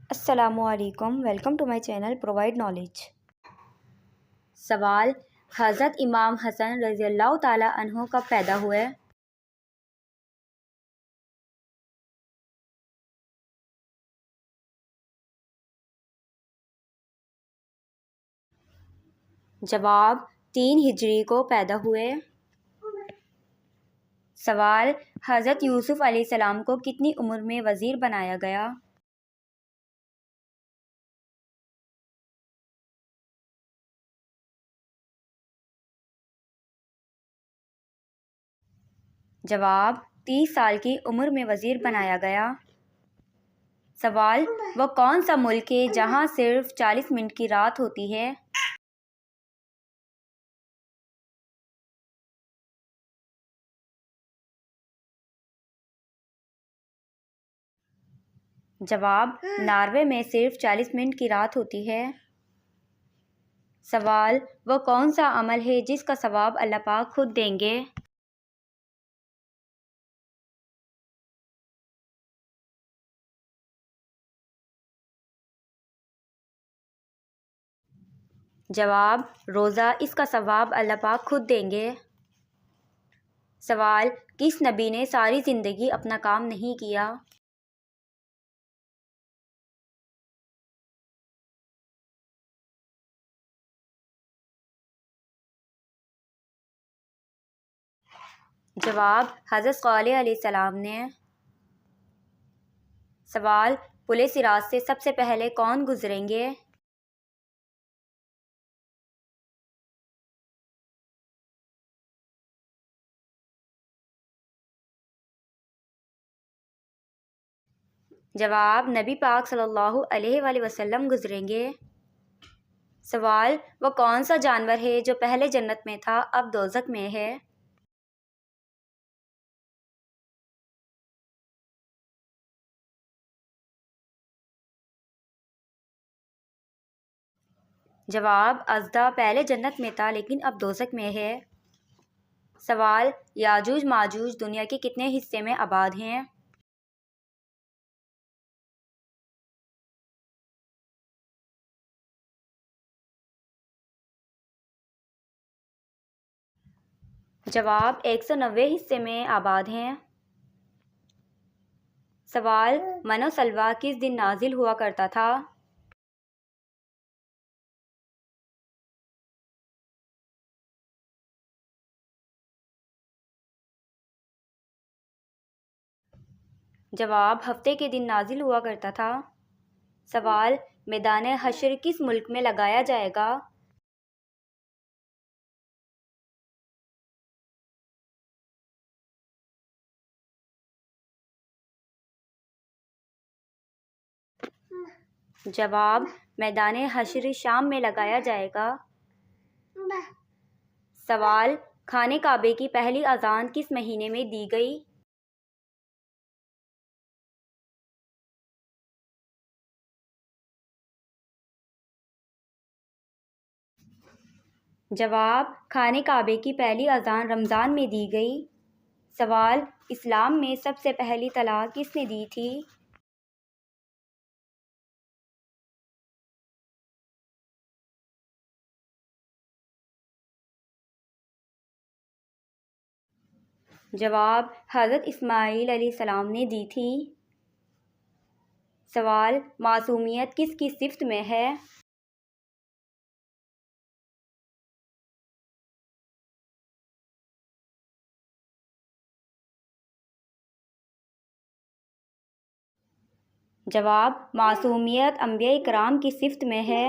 السلام علیکم، welcome to my channel provide knowledge. سوال: حضرت امام حسن رضی اللہ تعالیٰ عنہ کب پیدا ہوئے؟ جواب: 3 ہجری کو پیدا ہوئے۔ سوال: حضرت یوسف علیہ السلام کو کتنی عمر میں وزیر بنایا گیا؟ جواب: 30 سال کی عمر میں وزیر بنایا گیا۔ سوال: وہ کون سا ملک ہے جہاں صرف 40 منٹ کی رات ہوتی ہے؟ جواب: ناروے میں صرف 40 منٹ کی رات ہوتی ہے۔ سوال: وہ کون سا عمل ہے جس کا ثواب اللہ پاک خود دیں گے؟ جواب: روزہ، اس کا ثواب اللہ پاک خود دیں گے۔ سوال: کس نبی نے ساری زندگی اپنا کام نہیں کیا؟ جواب: حضرت صالح علیہ السلام نے۔ سوال: پل صراط سے سب سے پہلے کون گزریں گے؟ جواب: نبی پاک صلی اللہ علیہ وآلہ وسلم گزریں گے۔ سوال: وہ کون سا جانور ہے جو پہلے جنت میں تھا اب دوزخ میں ہے؟ جواب: اژدھا پہلے جنت میں تھا لیکن اب دوزخ میں ہے۔ سوال: یاجوج ماجوج دنیا کے کتنے حصے میں آباد ہیں؟ جواب: 190 حصے میں آباد ہیں۔ سوال: من و سلویٰ کس دن نازل ہوا کرتا تھا؟ جواب: ہفتے کے دن نازل ہوا کرتا تھا۔ سوال: میدان حشر کس ملک میں لگایا جائے گا؟ جواب: میدان حشر شام میں لگایا جائے گا۔ سوال: خانہ کعبہ کی پہلی اذان کس مہینے میں دی گئی؟ جواب: خانہ کعبہ کی پہلی اذان رمضان میں دی گئی۔ سوال: اسلام میں سب سے پہلی طلاق کس نے دی تھی؟ جواب: حضرت اسماعیل علیہ السلام نے دی تھی۔ سوال: معصومیت کس کی صفت میں ہے؟ جواب: معصومیت انبیاء کرام کی صفت میں ہے۔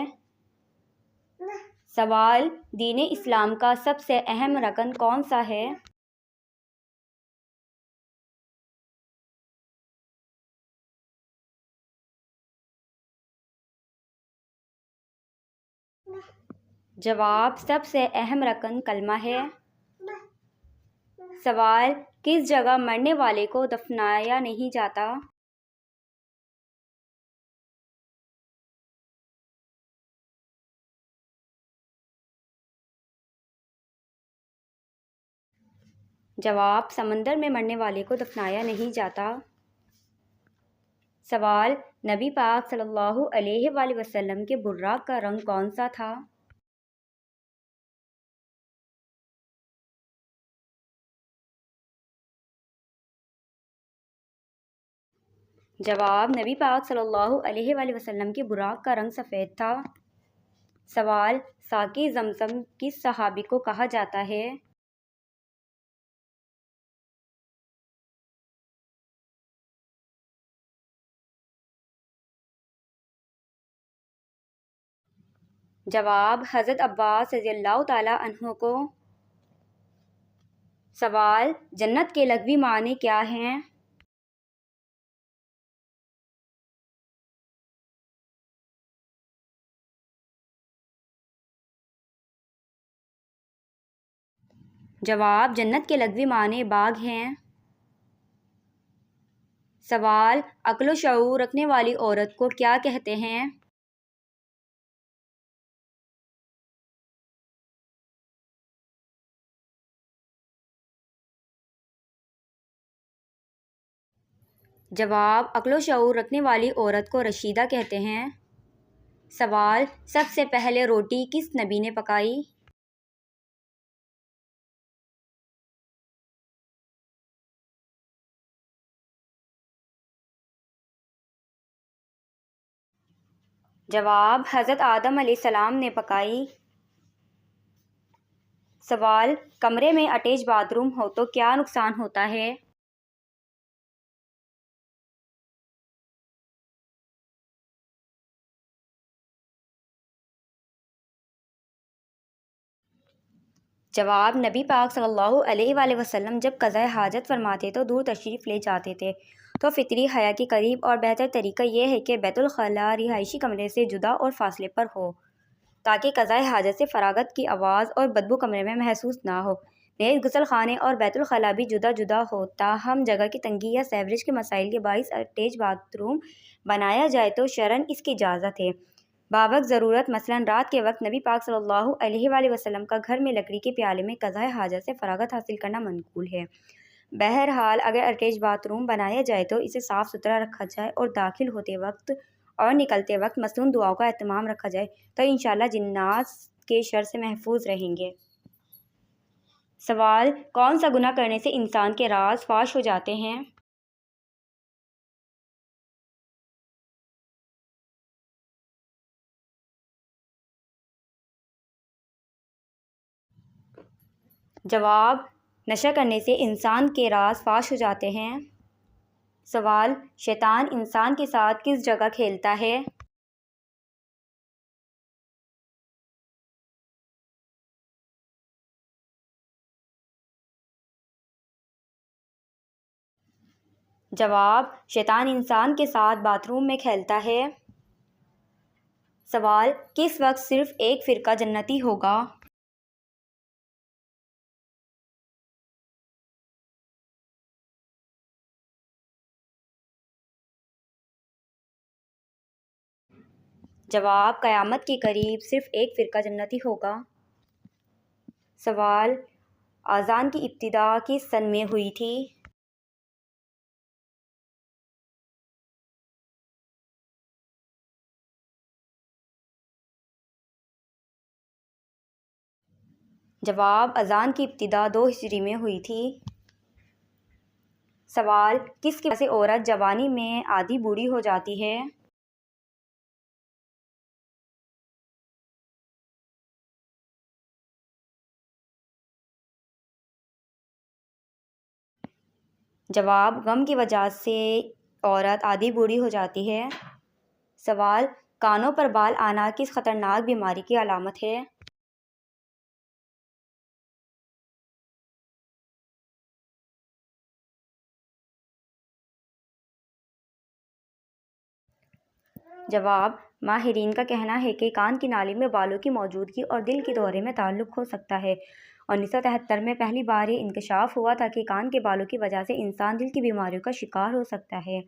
سوال: دین اسلام کا سب سے اہم رکن کون سا ہے؟ جواب: سب سے اہم رکن کلمہ ہے۔ سوال: کس جگہ مرنے والے کو دفنایا نہیں جاتا؟ جواب: سمندر میں مرنے والے کو دفنایا نہیں جاتا۔ سوال: نبی پاک صلی اللہ علیہ وآلہ وسلم کے براق کا رنگ کون سا تھا؟ جواب: نبی پاک صلی اللہ علیہ وآلہ وسلم کے براق کا رنگ سفید تھا۔ سوال: ساقی زمزم کس صحابی کو کہا جاتا ہے؟ جواب: حضرت عباس رضی اللہ تعالی عنہ کو۔ سوال: جنت کے لغوی معنی کیا ہیں؟ جواب: جنت کے لغوی معنی باغ ہیں۔ سوال: عقل و شعور رکھنے والی عورت کو کیا کہتے ہیں؟ جواب: عقل و شعور رکھنے والی عورت کو رشیدہ کہتے ہیں۔ سوال: سب سے پہلے روٹی کس نبی نے پکائی؟ جواب: حضرت آدم علیہ السلام نے پکائی۔ سوال: کمرے میں اٹیچ باتھ روم ہو تو کیا نقصان ہوتا ہے؟ جواب: نبی پاک صلی اللہ علیہ وآلہ وسلم جب قضاء حاجت فرماتے تو دور تشریف لے جاتے تھے، تو فطری حیا کے قریب اور بہتر طریقہ یہ ہے کہ بیت الخلاء رہائشی کمرے سے جدا اور فاصلے پر ہو، تاکہ قضاء حاجت سے فراغت کی آواز اور بدبو کمرے میں محسوس نہ ہو۔ نیز غسل خانے اور بیت الخلاء بھی جدا جدا ہو، تاہم جگہ کی تنگی یا سیوریج کے مسائل کے باعث اٹیچ باتھ روم بنایا جائے تو شرعاً اس کی اجازت ہے، بوقت ضرورت۔ مثلاً رات کے وقت نبی پاک صلی اللہ علیہ وآلہ وسلم کا گھر میں لکڑی کے پیالے میں قضاء حاجت سے فراغت حاصل کرنا منقول ہے۔ بہرحال اگر اٹیچ باتھ روم بنایا جائے تو اسے صاف ستھرا رکھا جائے اور داخل ہوتے وقت اور نکلتے وقت مصنون دعاؤں کا اہتمام رکھا جائے تو انشاءاللہ جنات کے شر سے محفوظ رہیں گے۔ سوال: کون سا گناہ کرنے سے انسان کے راز فاش ہو جاتے ہیں؟ جواب: نشہ کرنے سے انسان کے راز فاش ہو جاتے ہیں۔ سوال: شیطان انسان کے ساتھ کس جگہ کھیلتا ہے؟ جواب: شیطان انسان کے ساتھ باتھ روم میں کھیلتا ہے۔ سوال: کس وقت صرف ایک فرقہ جنتی ہوگا؟ جواب: قیامت کے قریب صرف ایک فرقہ جنتی ہوگا۔ سوال: اذان کی ابتدا کس سن میں ہوئی تھی؟ جواب: اذان کی ابتدا 2 ہجری میں ہوئی تھی۔ سوال: کس کی وجہ سے عورت جوانی میں آدھی بوڑھی ہو جاتی ہے؟ جواب: غم کی وجہ سے عورت آدھی بوڑھی ہو جاتی ہے۔ سوال: کانوں پر بال آنا کس خطرناک بیماری کی علامت ہے؟ جواب: ماہرین کا کہنا ہے کہ کان کی نالی میں بالوں کی موجودگی اور دل کے دورے میں تعلق ہو سکتا ہے۔ 1973 میں پہلی بار یہ انکشاف ہوا تھا کہ کان کے بالوں کی وجہ سے انسان دل کی بیماریوں کا شکار ہو سکتا ہے،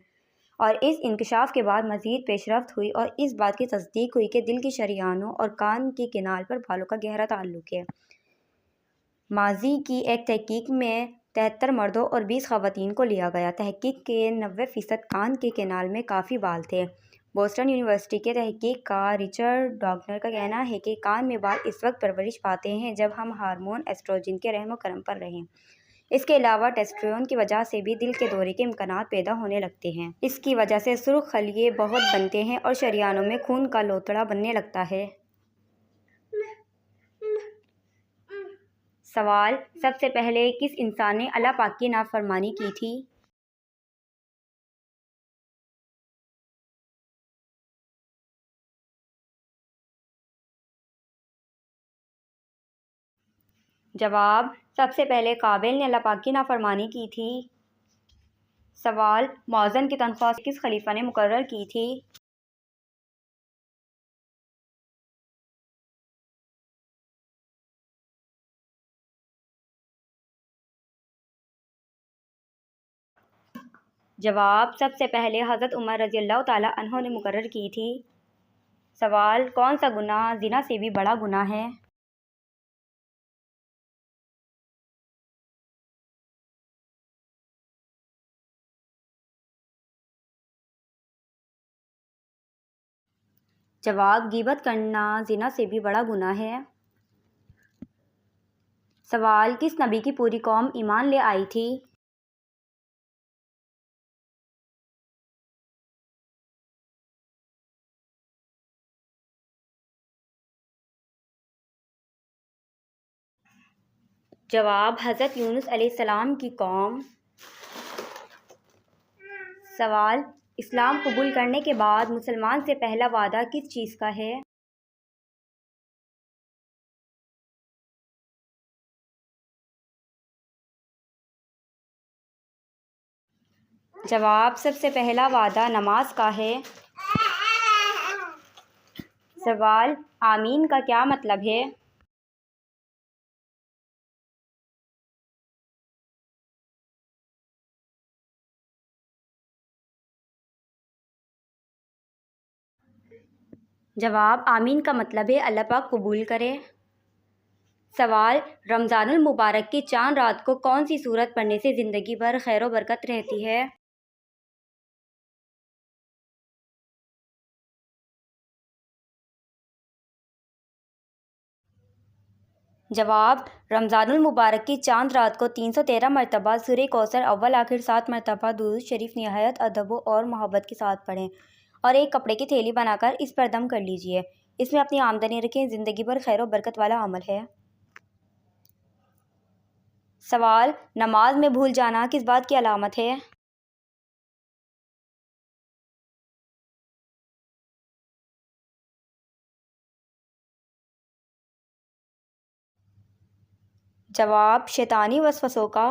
اور اس انکشاف کے بعد مزید پیش رفت ہوئی اور اس بات کی تصدیق ہوئی کہ دل کی شریانوں اور کان کی کنال پر بالوں کا گہرا تعلق ہے۔ ماضی کی ایک تحقیق میں 73 مردوں اور 20 خواتین کو لیا گیا۔ تحقیق کے 90% کان کے کینال میں کافی بال تھے۔ بوسٹن یونیورسٹی کے تحقیق کار رچرڈ ڈاگنر کا کہنا ہے کہ کان میں بال اس وقت پرورش پاتے ہیں جب ہم ہارمون ایسٹروجن کے رحم و کرم پر رہیں۔ اس کے علاوہ ٹیسٹوسٹیرون کی وجہ سے بھی دل کے دورے کے امکانات پیدا ہونے لگتے ہیں۔ اس کی وجہ سے سرخ خلیے بہت بنتے ہیں اور شریانوں میں خون کا لوتھڑا بننے لگتا ہے۔ سوال: سب سے پہلے کس انسان نے اللہ پاک کی نافرمانی کی تھی؟ جواب: سب سے پہلے قابیل نے اللہ پاک کی نافرمانی کی تھی۔ سوال: مؤذن کی تنخواہ کس خلیفہ نے مقرر کی تھی؟ جواب: سب سے پہلے حضرت عمر رضی اللہ تعالیٰ عنہ نے مقرر کی تھی۔ سوال: کون سا گناہ زنا سے بھی بڑا گناہ ہے؟ جواب: غیبت کرنا زنا سے بھی بڑا گناہ ہے۔ سوال: کس نبی کی پوری قوم ایمان لے آئی تھی؟ جواب: حضرت یونس علیہ السلام کی قوم۔ سوال: اسلام قبول کرنے کے بعد مسلمان سے پہلا وعدہ کس چیز کا ہے؟ جواب: سب سے پہلا وعدہ نماز کا ہے۔ سوال: آمین کا کیا مطلب ہے؟ جواب: آمین کا مطلب ہے اللہ پاک قبول کرے۔ سوال: رمضان المبارک کی چاند رات کو کون سی سورت پڑھنے سے زندگی بھر خیر و برکت رہتی ہے؟ جواب: رمضان المبارک کی چاند رات کو 313 مرتبہ سورہ کوثر اول آخر 7 مرتبہ درود شریف نہایت ادب اور محبت کے ساتھ پڑھیں اور ایک کپڑے کی تھیلی بنا کر اس پر دم کر لیجئے۔ اس میں اپنی آمدنی رکھیں، زندگی بھر خیر و برکت والا عمل ہے۔ سوال: نماز میں بھول جانا کس بات کی علامت ہے؟ جواب: شیطانی وسوسوں کا۔